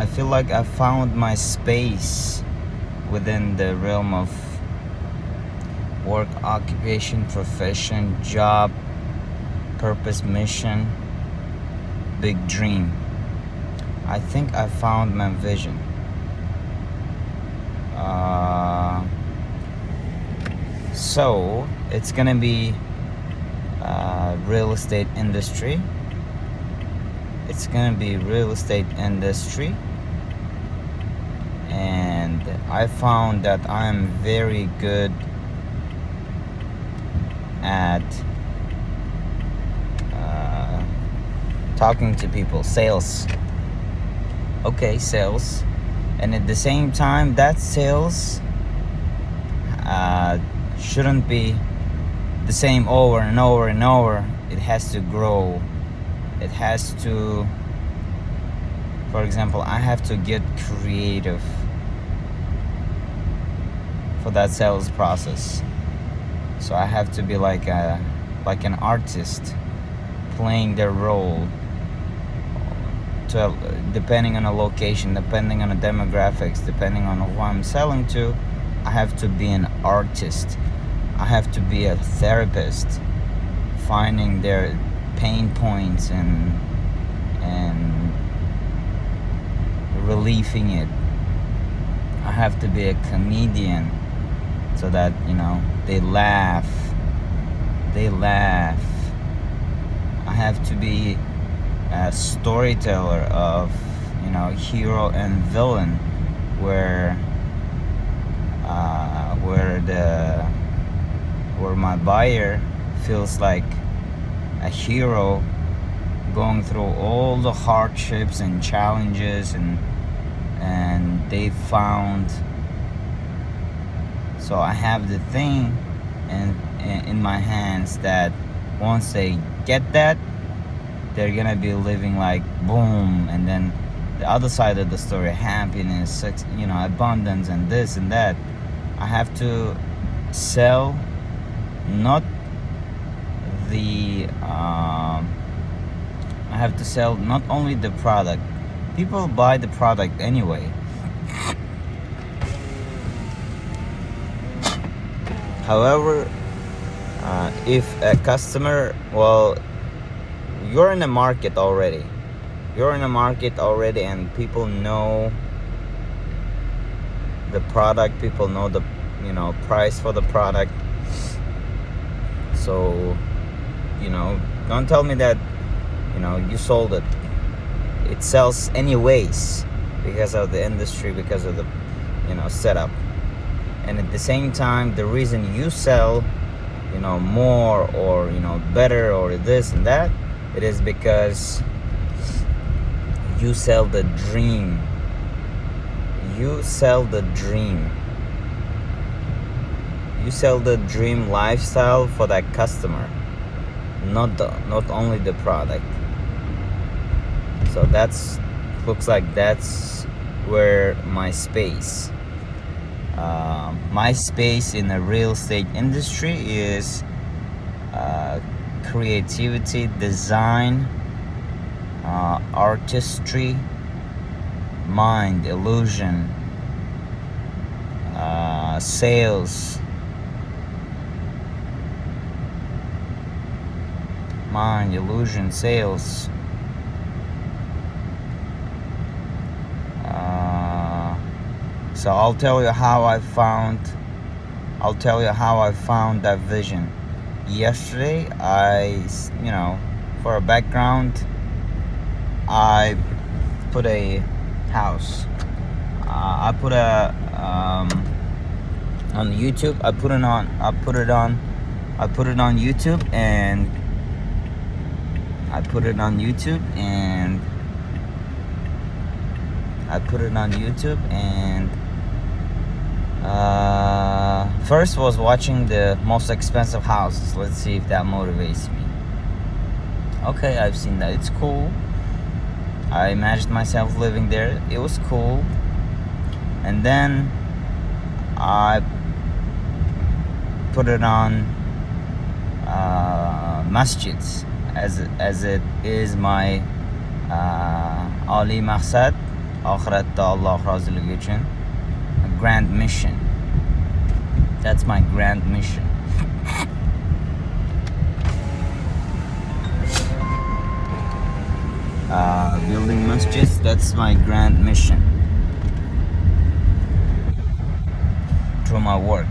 I feel like I found my space within the realm of work, occupation, profession, job, purpose, mission, big dream. I think I found my vision. So it's gonna be real estate industry. It's gonna be real estate industry, and I found that I'm very good at talking to people, sales. Okay, sales, and at the same time, that sales shouldn't be the same over and over and over. It has to grow. It has to, for example, I have to get creative for that sales process. So I have to be like an artist playing their role, to depending on a location, depending on the demographics, depending on who I'm selling to. I have to be an artist. I have to be a therapist, finding their pain points and relieving it. I have to be a comedian so that, they laugh. I have to be a storyteller of, hero and villain, where my buyer feels like a hero going through all the hardships and challenges and they found. So I have the thing in my hands that once they get that, they're gonna be living like boom. And then the other side of the story, happiness, abundance, and this and that. I have to sell not only the product. People buy the product anyway. However, if a customer, you're in the market already. And people know the product. People know the price for the product. So, don't tell me that you sold it. It sells anyways because of the industry, because of the setup. And at the same time, the reason you sell more or better or this and that, it is because you sell the dream. You sell the dream lifestyle for that customer, not only the product. So looks like that's where my space in the real estate industry is. Creativity, design, artistry, mind, illusion, sales, mind, illusion, sales. So I'll tell you how I found that vision. Yesterday, for a background, I put a house. I put on YouTube. I put it on YouTube, and first was watching the most expensive houses. Let's see if that motivates me. Okay, I've seen that. It's cool. I imagined myself living there. It was cool. And then I put it on masjids, as it is my Ali Maqsad, Ahiretdə Allah razılığı üçün. A grand mission. That's my grand mission. Building masjids, that's my grand mission through my work.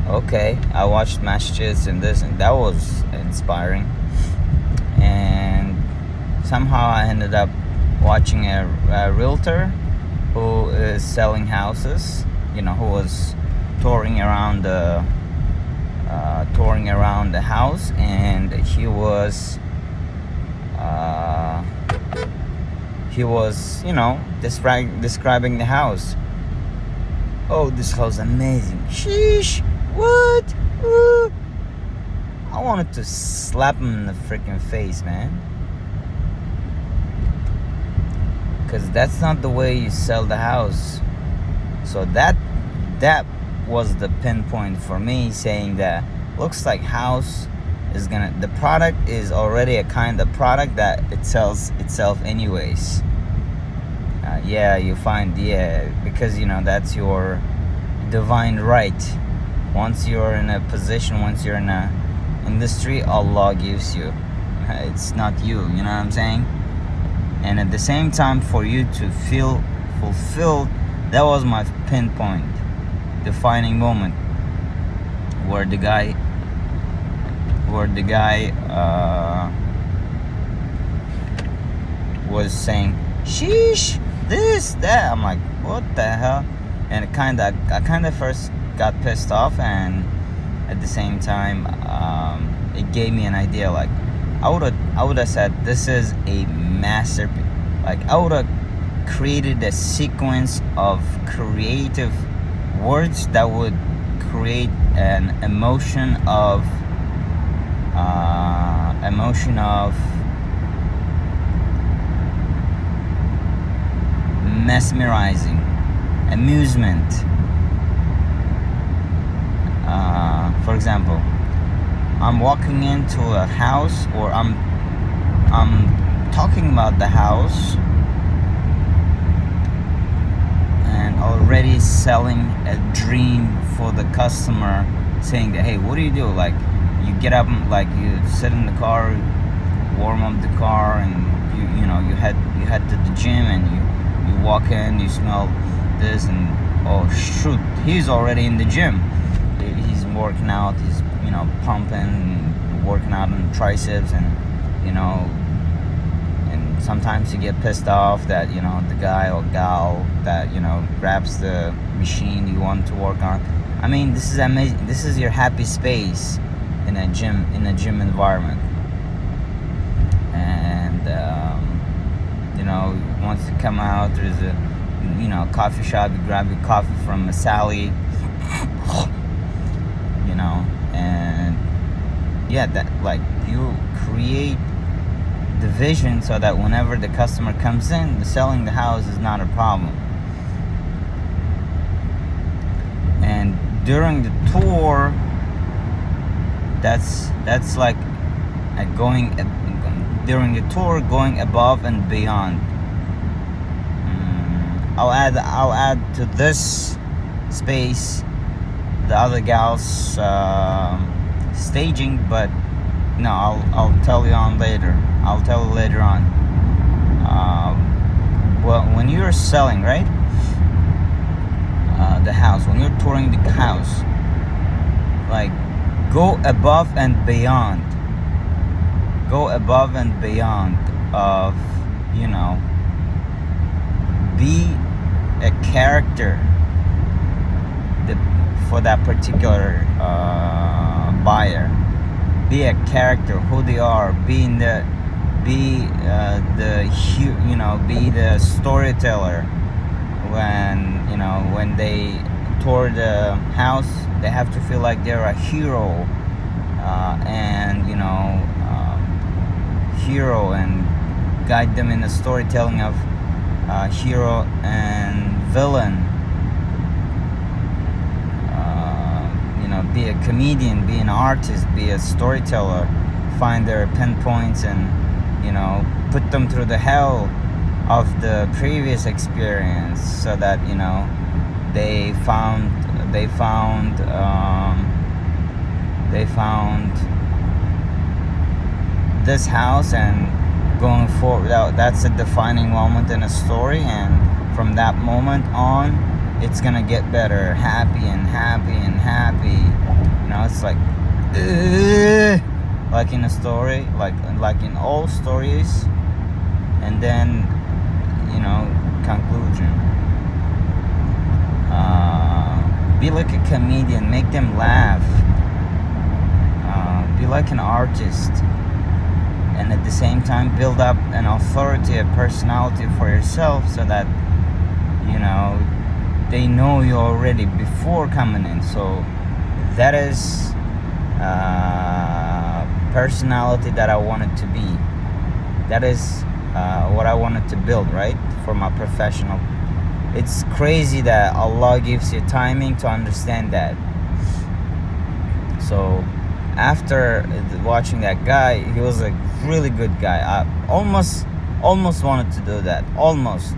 Okay, I watched masjids and this, and that was inspiring. And somehow I ended up watching a realtor who is selling houses, who was touring around the house, and he was describing the house. Oh, this house amazing. Sheesh, what? Ooh. I wanted to slap him in the freaking face, man. Because that's not the way you sell the house. So that was the pinpoint for me, saying that looks like house is the product is already a kind of product that it sells itself anyways. You find, because that's your divine right. Once you're in a position, once you're in a industry, Allah gives you. It's not you know what I'm saying? And at the same time, for you to feel fulfilled, that was my pinpoint, defining moment, where the guy was saying, sheesh, this, that. I'm like, what the hell? And I kind of first got pissed off, and at the same time, it gave me an idea. Like, I would have said, this is a masterpiece. Like, I would have created a sequence of creative words that would create an emotion of mesmerizing, amusement. For example, I'm walking into a house, or I'm talking about the house and already selling a dream for the customer, saying that, hey, what do you do? Like, you get up, like, you sit in the car, warm up the car, and you head to the gym, and you walk in, you smell this, and oh shoot, he's already in the gym. He's working out, he's pumping, working out on triceps, and and sometimes you get pissed off that the guy or gal that grabs the machine you want to work on. I mean, this is amazing. This is your happy space in a gym environment. And once you come out, there's a coffee shop. You grab your coffee from a Sally, and that, like, you create the vision so that whenever the customer comes in, selling the house is not a problem. And during the tour, that's like during the tour, going above and beyond. I'll add to this space the other gals staging, but no, I'll tell you on later. I'll tell you later on. Well, when you're selling, right, the house, when you're touring the house, like, go above and beyond. Go above and beyond of, be a character for that particular buyer. Be a character, who they are. Be the storyteller. When they tour the house, they have to feel like they're a hero, and guide them in the storytelling of hero and villain. Be a comedian, be an artist, be a storyteller. Find their pinpoints and put them through the hell of the previous experience, so that they found they found they found this house, and going forward, that's a defining moment in a story, and from that moment on it's gonna get better, happy and happy and happy. It's like in a story, like in all stories, and then conclusion. Be like a comedian, make them laugh. Be like an artist, and at the same time build up an authority, a personality for yourself, so that they know you already before coming in. So that is personality that I wanted to be. That is what I wanted to build, right, for my professional. It's crazy that Allah gives you timing to understand that. So after watching that guy, he was a really good guy. I almost wanted to do that, almost.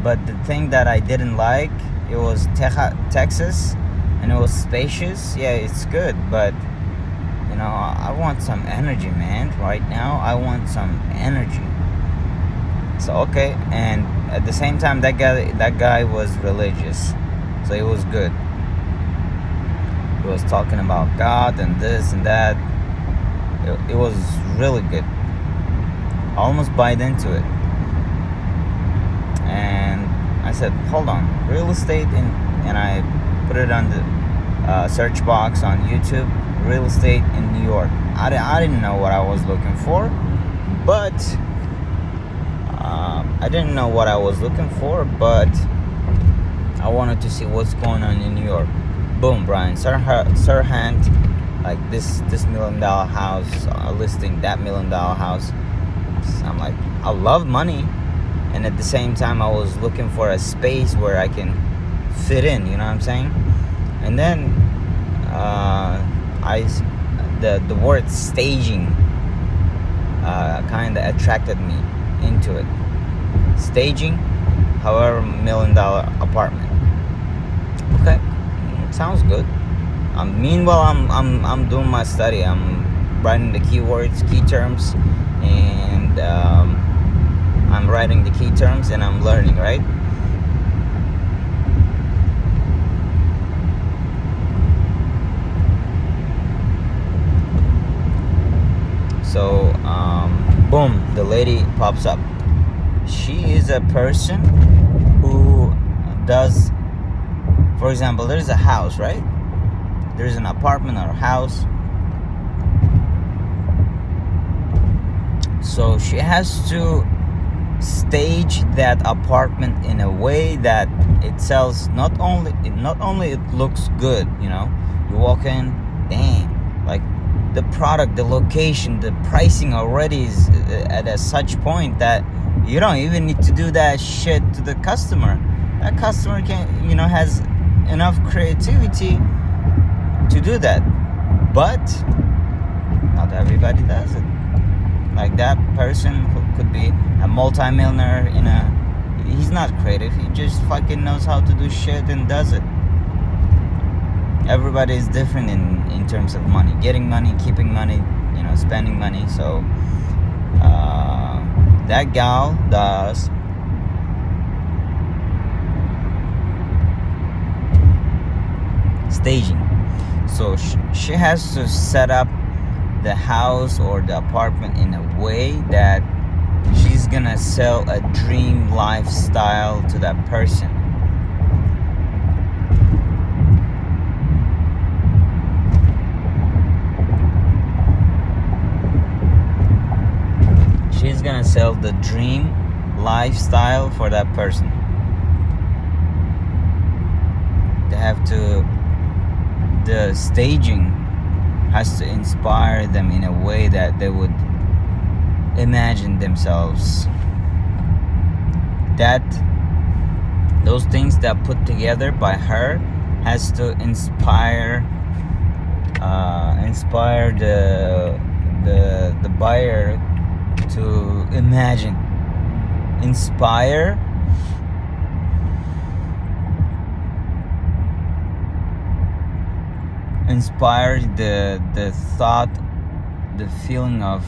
But the thing that I didn't like, it was Texas, and it was spacious. Yeah, it's good, but I want some energy, man. Right now, I want some energy. So okay, and at the same time, that guy was religious, so it was good. He was talking about God and this and that. It was really good. I almost bought into it, and I said, hold on, real estate, and I put it on the search box on YouTube, real estate in New York. I didn't know what I was looking for, but I wanted to see what's going on in New York. Boom, Brian Serhant, like this $1 million house listing, that $1 million house. I'm like, I love money, and at the same time I was looking for a space where I can fit in, you know what I'm saying? And then the word staging kind of attracted me into it. Staging, however, $1 million apartment. Okay, sounds good. Meanwhile, I'm doing my study. I'm writing the keywords, key terms, and I'm writing the key terms, and I'm learning, right? So boom, the lady pops up. She is a person who does, for example, there's a house, right? There's an apartment or a house. So she has to stage that apartment in a way that it sells. Not only it looks good, you walk in, damn, like the product, the location, the pricing already is at a such point that you don't even need to do that shit to the customer. That customer has enough creativity to do that, but not everybody does it. Like that person who could be a multi-millionaire he's not creative, he just fucking knows how to do shit and does it. Everybody is different in terms of money, getting money, keeping money, spending money. So that gal does staging. So she has to set up the house or the apartment in a way that she's gonna sell a dream lifestyle to that person. She's gonna sell the dream lifestyle for that person. The staging has to inspire them in a way that they would imagine themselves. That those things that put together by her has to inspire the buyer to imagine inspire the thought, the feeling of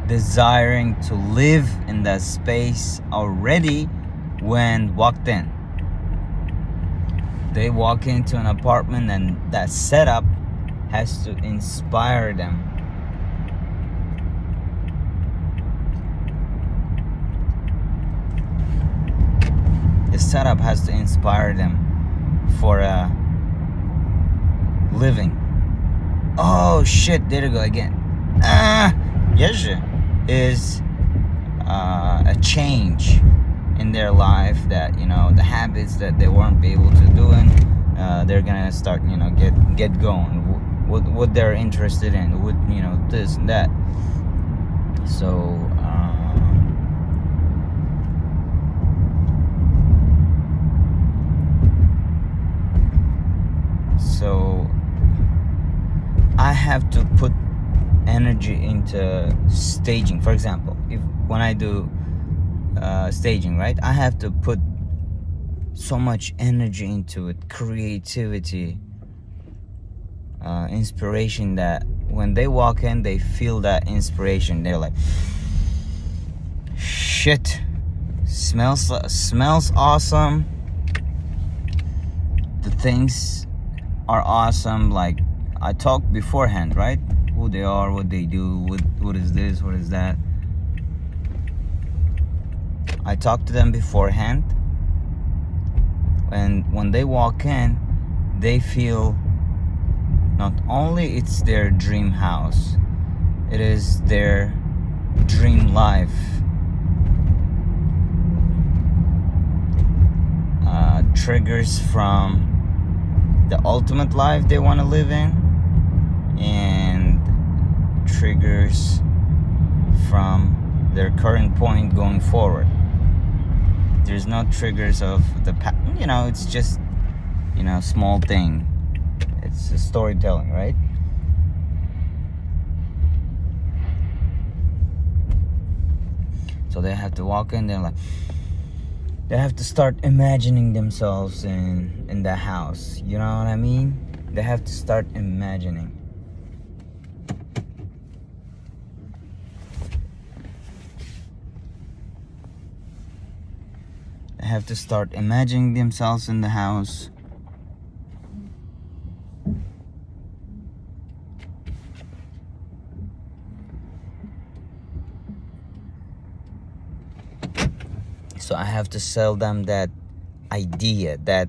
desiring to live in that space already when walked in. They walk into an apartment and that setup has to inspire them. The setup has to inspire them for living. Oh shit, there you go again. Yes, is a change in their life that, you know, the habits that they weren't able to do, and they're gonna start, you know, get going. What they're interested in, what, you know, this and that. So I have to put energy into staging. For example, when I do staging, right, I have to put so much energy into it, creativity, inspiration, that when they walk in, they feel that inspiration. They're like, shit, smells awesome, the things are awesome. Like, I talk beforehand, right? Who they are, what they do, what is this, what is that. I talk to them beforehand, and when they walk in, they feel not only it's their dream house, it is their dream life. Triggers from the ultimate life they want to live in, and triggers from their current point going forward. There's no triggers of the past, you know, it's just, you know, small thing. It's a storytelling, right? So they have to walk in, they're like, they have to start imagining themselves in the house. You know what I mean? They have to start imagining. They have to start imagining themselves in the house. So I have to sell them that idea, that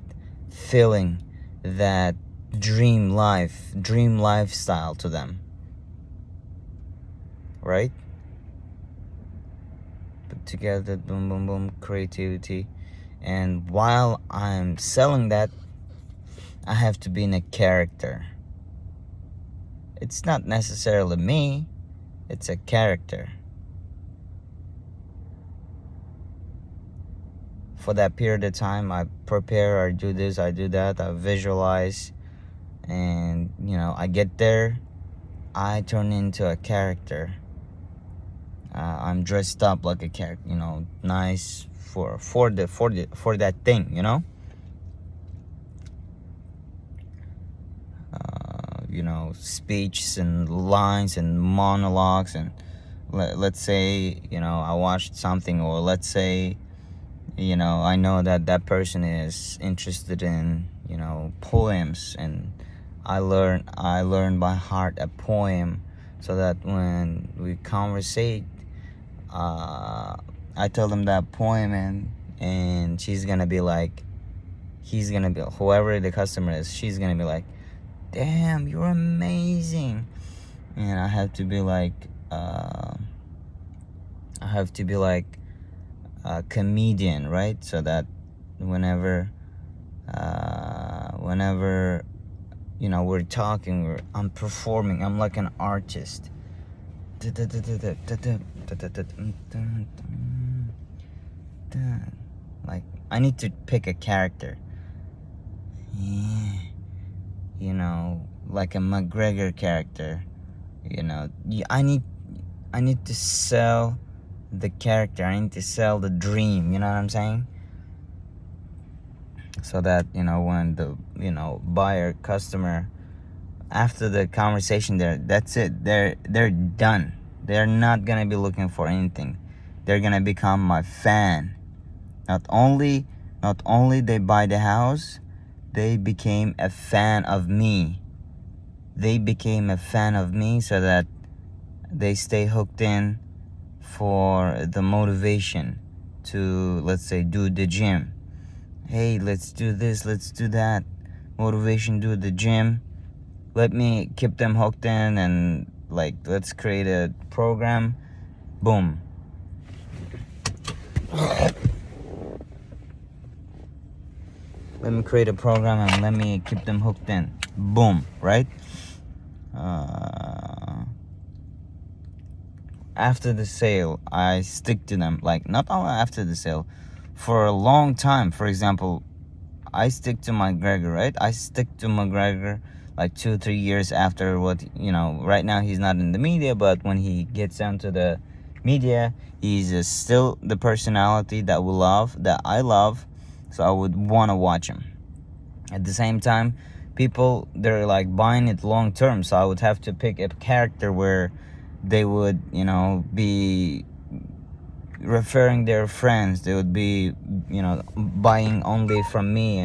feeling, that dream lifestyle to them. Right? Put together, boom, boom, boom, creativity. And while I'm selling that, I have to be in a character. It's not necessarily me, it's a character. For that period of time, I prepare, I do this, I do that, I visualize, and, you know, I get there, I turn into a character. I'm dressed up like a character, you know, nice for that thing, you know. You know, speeches and lines and monologues, and let's say, you know, I watched something, or let's say, you know, I know that person is interested in, you know, poems, and I learn by heart a poem, so that when we conversate, I tell them that poem, and she's gonna be like, he's gonna be, whoever the customer is, she's gonna be like, damn, you're amazing. And I have to be like a comedian, right? So that whenever you know, we're talking, I'm performing, I'm like an artist. Like, I need to pick a character. Yeah. You know, like a McGregor character. You know, I need to sell the character. I need to sell the dream. You know what I'm saying? So that, you know, when the, you know, buyer, customer, after the conversation there, that's it. They're done. They're not gonna be looking for anything. They're gonna become my fan. Not only they buy the house, they became a fan of me. They became a fan of me so that they stay hooked in for the motivation to, let's say, do the gym. Hey, let's do this, let's do that. Motivation, do the gym. Let me keep them hooked in, and like, let's create a program. Boom. Let me create a program and let me keep them hooked in. Boom, right? After the sale, I stick to them. Like, not only after the sale, for a long time. For example, I stick to McGregor, right? I stick to McGregor like 2-3 years after what, you know, right now he's not in the media, but when he gets onto the media, he's still the personality that I love, so I would want to watch him. At the same time, people, they're like buying it long term, so I would have to pick a character where they would, you know, be referring their friends. They would be, you know, buying only from me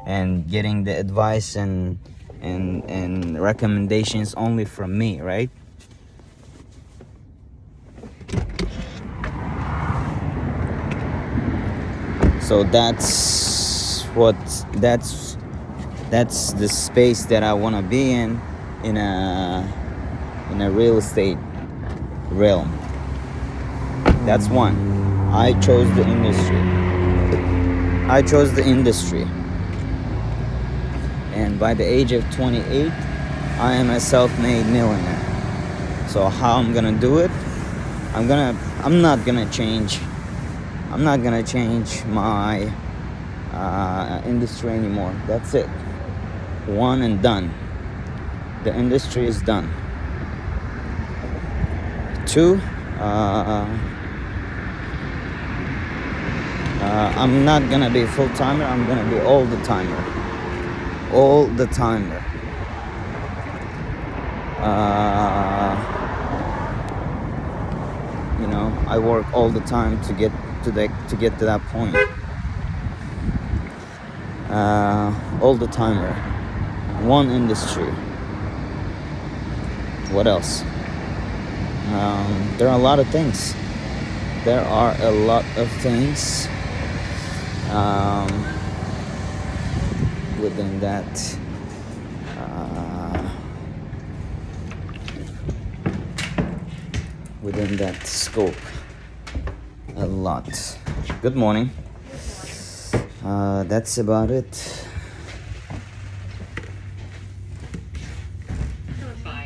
and getting the advice and recommendations only from me, right? So that's the space that I want to be in a real estate realm. That's one. I chose the industry. And by the age of 28, I am a self-made millionaire. So how I'm gonna do it? I'm not gonna change my industry anymore. That's it. One and done. The industry is done. Two, I'm not gonna be full-timer. I'm gonna be all-the-timer. You know, I work all the time to get to that point. All-the-timer. One industry. What else? There are a lot of things. Within that scope. A lot. Good morning. That's about it.